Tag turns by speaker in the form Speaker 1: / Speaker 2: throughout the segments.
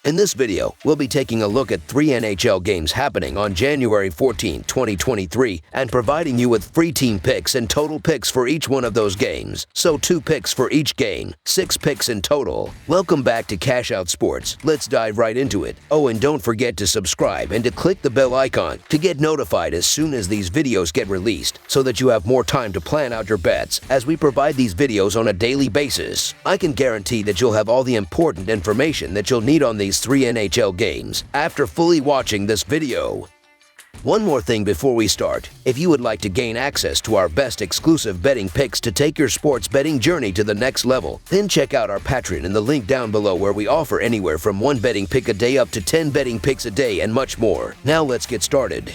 Speaker 1: In this video, we'll be taking a look at 3 NHL games happening on January 14, 2023, and providing you with free team picks and total picks for each one of those games. So 2 picks for each game, 6 picks in total. Welcome back to Cash Out Sports. Let's dive right into it. Oh, and don't forget to subscribe and to click the bell icon to get notified as soon as these videos get released, so that you have more time to plan out your bets as we provide these videos on a daily basis. I can guarantee that you'll have all the important information that you'll need on these 3 NHL games after fully watching this video. One more thing before we start. If you would like to gain access to our best exclusive betting picks to take your sports betting journey to the next level, then check out our Patreon in the link down below, where we offer anywhere from 1 betting pick a day up to 10 betting picks a day and much more. Now let's get started.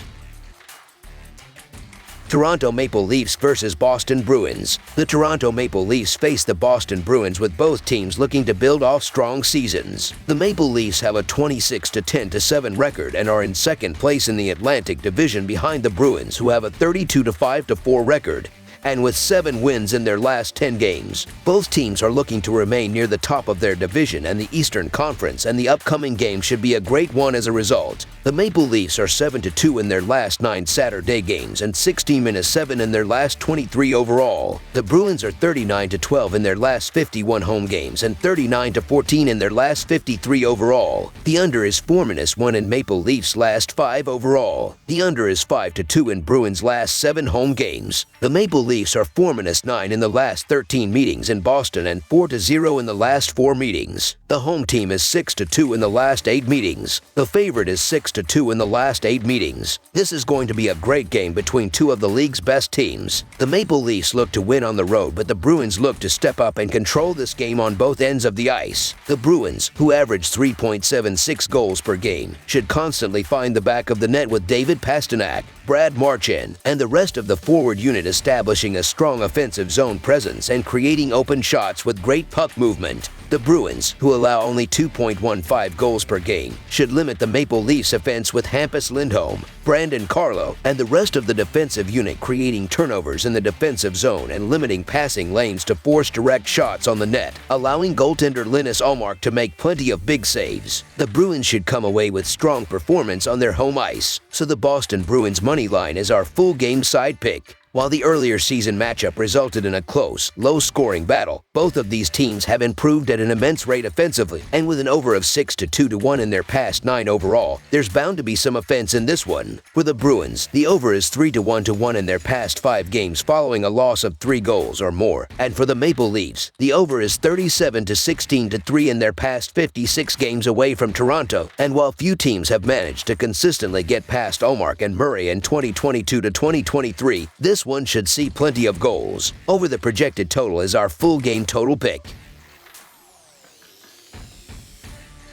Speaker 1: Toronto Maple Leafs versus Boston Bruins. The Toronto Maple Leafs face the Boston Bruins, with both teams looking to build off strong seasons. The Maple Leafs have a 26-10-7 record and are in second place in the Atlantic Division behind the Bruins, who have a 32-5-4 record and with 7 wins in their last 10 games. Both teams are looking to remain near the top of their division and the Eastern Conference, and the upcoming game should be a great one as a result. The Maple Leafs are 7-2 in their last 9 Saturday games and 16-7 in their last 23 overall. The Bruins are 39-12 in their last 51 home games and 39-14 in their last 53 overall. The under is 4-1 in Maple Leafs' last 5 overall. The under is 5-2 in Bruins' last 7 home games. The Maple Leafs are 4-9 in the last 13 meetings in Boston and 4-0 in the last 4 meetings. The home team is 6-2 in the last 8 meetings. The favorite is 6-2 in the last 8 meetings. This is going to be a great game between 2 of the league's best teams. The Maple Leafs look to win on the road, but the Bruins look to step up and control this game on both ends of the ice. The Bruins, who average 3.76 goals per game, should constantly find the back of the net, with David Pastrnak, Brad Marchand, and the rest of the forward unit establishing a strong offensive zone presence and creating open shots with great puck movement. The Bruins, who allow only 2.15 goals per game, should limit the Maple Leafs' offense, with Hampus Lindholm, Brandon Carlo, and the rest of the defensive unit creating turnovers in the defensive zone and limiting passing lanes to force direct shots on the net, allowing goaltender Linus Ullmark to make plenty of big saves. The Bruins should come away with strong performance on their home ice, so the Boston Bruins money line is our full game side pick. While the earlier season matchup resulted in a close, low-scoring battle, both of these teams have improved at an immense rate offensively, and with an over of 6-2-1 in their past 9 overall, there's bound to be some offense in this one. For the Bruins, the over is 3-1 in their past 5 games following a loss of 3 goals or more, and for the Maple Leafs, the over is 37-16-3 in their past 56 games away from Toronto. And while few teams have managed to consistently get past Ullmark and Murray in 2022-2023, this one should see plenty of goals. Over the projected total is our full game total pick.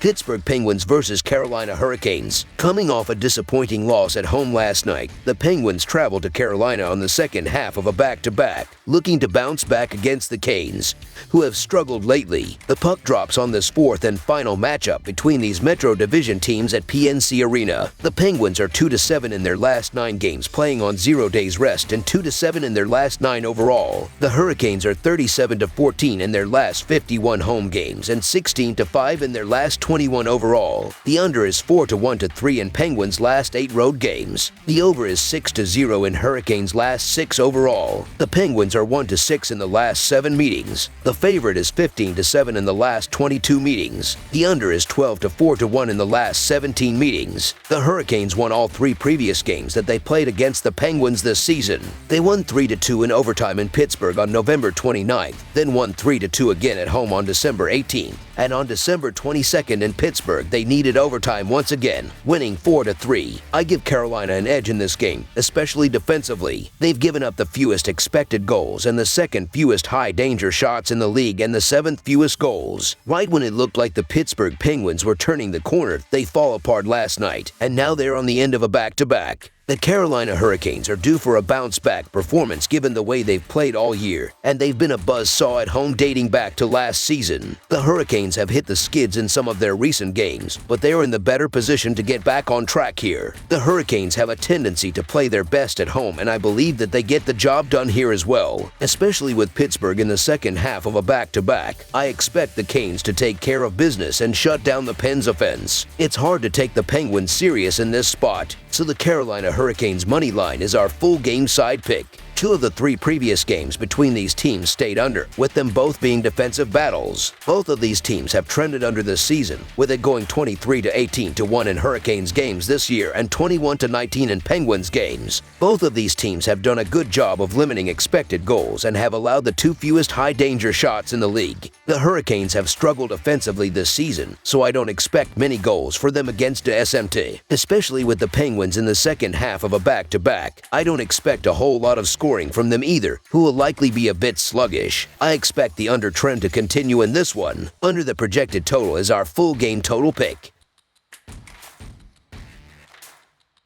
Speaker 1: Pittsburgh Penguins versus Carolina Hurricanes. Coming off a disappointing loss at home last night, the Penguins traveled to Carolina on the second half of a back-to-back, looking to bounce back against the Canes, who have struggled lately. The puck drops on this 4th and final matchup between these Metro Division teams at PNC Arena. The Penguins are 2-7 in their last 9 games, playing on 0 days rest, and 2-7 in their last 9 overall. The Hurricanes are 37-14 in their last 51 home games and 16-5 in their last 21 overall. The under is 4-1-3 in Penguins' last 8 road games. The over is 6-0 in Hurricanes' last 6 overall. The Penguins are 1-6 in the last 7 meetings. The favorite is 15-7 in the last 22 meetings. The under is 12-4-1 in the last 17 meetings. The Hurricanes won all 3 previous games that they played against the Penguins this season. They won 3-2 in overtime in Pittsburgh on November 29th, then won 3-2 again at home on December 18th. And on December 22nd in Pittsburgh, they needed overtime once again, winning 4-3. I give Carolina an edge in this game, especially defensively. They've given up the fewest expected goals and the 2nd fewest high-danger shots in the league and the 7th fewest goals. Right when it looked like the Pittsburgh Penguins were turning the corner, they fall apart last night, and now they're on the end of a back-to-back. The Carolina Hurricanes are due for a bounce-back performance given the way they've played all year, and they've been a buzzsaw at home dating back to last season. The Hurricanes have hit the skids in some of their recent games, but they are in the better position to get back on track here. The Hurricanes have a tendency to play their best at home, and I believe that they get the job done here as well, especially with Pittsburgh in the second half of a back-to-back. I expect the Canes to take care of business and shut down the Pens offense. It's hard to take the Penguins serious in this spot, so the Carolina Hurricanes money line is our full game side pick. 2 of the 3 previous games between these teams stayed under, with them both being defensive battles. Both of these teams have trended under this season, with it going 23-18-1 in Hurricanes games this year and 21-19 in Penguins games. Both of these teams have done a good job of limiting expected goals and have allowed the 2 fewest high-danger shots in the league. The Hurricanes have struggled offensively this season, so I don't expect many goals for them against the SMT, especially with the Penguins in the second half of a back-to-back. I don't expect a whole lot of scoring from them either, who will likely be a bit sluggish. I expect the under trend to continue in this one. Under the projected total is our full game total pick.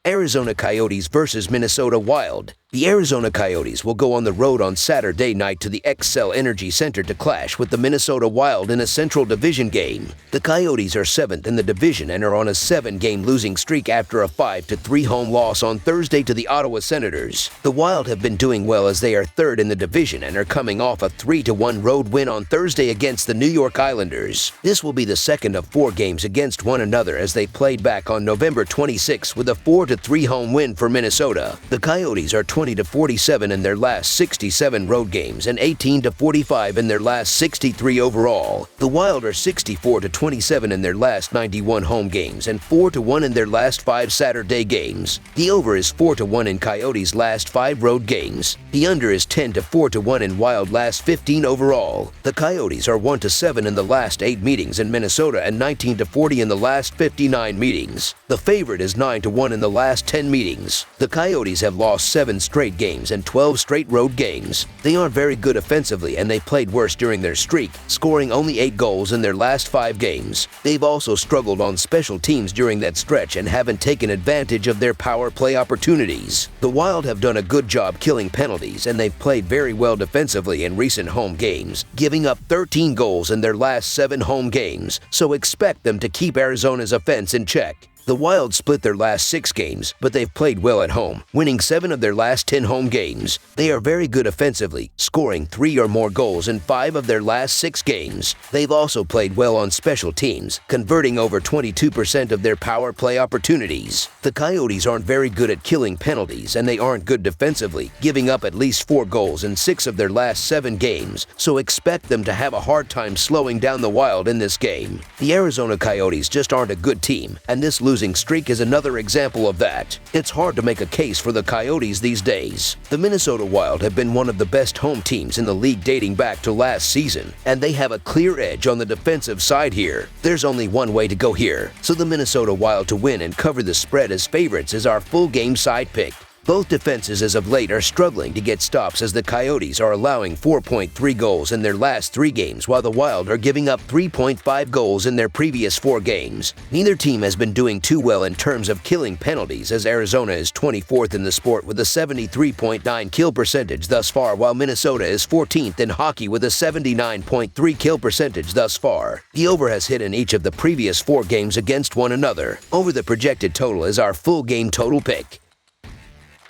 Speaker 1: Arizona Coyotes versus Minnesota Wild. The Arizona Coyotes will go on the road on Saturday night to the Xcel Energy Center to clash with the Minnesota Wild in a Central Division game. The Coyotes are 7th in the division and are on a 7-game losing streak after a 5-3 home loss on Thursday to the Ottawa Senators. The Wild have been doing well as they are 3rd in the division and are coming off a 3-1 road win on Thursday against the New York Islanders. This will be the second of 4 games against one another as they played back on November 26 with a 4-3 home win for Minnesota. The Coyotes are 20-47 in their last 67 road games and 18-45 in their last 63 overall. The Wild are 64-27 in their last 91 home games and 4-1 in their last 5 Saturday games. The over is 4-1 in Coyotes' last 5 road games. The under is 10-4-1 in Wild last 15 overall. The Coyotes are 1-7 in the last 8 meetings in Minnesota and 19-40 in the last 59 meetings. The favorite is 9-1 in the last 10 meetings. The Coyotes have lost 7 straight games and 12 straight road games. They aren't very good offensively and they played worse during their streak, scoring only 8 goals in their last 5 games. They've also struggled on special teams during that stretch and haven't taken advantage of their power play opportunities. The Wild have done a good job killing penalties and they've played very well defensively in recent home games, giving up 13 goals in their last 7 home games, so expect them to keep Arizona's offense in check. The Wild split their last 6 games, but they've played well at home, winning 7 of their last 10 home games. They are very good offensively, scoring 3 or more goals in 5 of their last 6 games. They've also played well on special teams, converting over 22% of their power play opportunities. The Coyotes aren't very good at killing penalties, and they aren't good defensively, giving up at least 4 goals in 6 of their last 7 games, so expect them to have a hard time slowing down the Wild in this game. The Arizona Coyotes just aren't a good team, and this losing streak is another example of that. It's hard to make a case for the Coyotes these days. The Minnesota Wild have been one of the best home teams in the league dating back to last season, and they have a clear edge on the defensive side here. There's only one way to go here, so the Minnesota Wild to win and cover the spread as favorites is our full game side pick. Both defenses as of late are struggling to get stops as the Coyotes are allowing 4.3 goals in their last 3 games while the Wild are giving up 3.5 goals in their previous 4 games. Neither team has been doing too well in terms of killing penalties as Arizona is 24th in the sport with a 73.9 kill percentage thus far while Minnesota is 14th in hockey with a 79.3 kill percentage thus far. The over has hit in each of the previous 4 games against one another. Over the projected total is our full game total pick.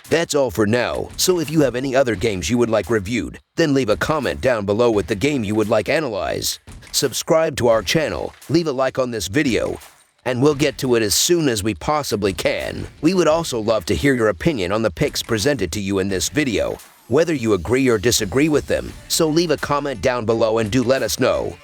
Speaker 1: That's all for now, so if you have any other games you would like reviewed, then leave a comment down below with the game you would like analyzed. Subscribe to our channel, leave a like on this video, and we'll get to it as soon as we possibly can. We would also love to hear your opinion on the picks presented to you in this video, whether you agree or disagree with them, so leave a comment down below and do let us know.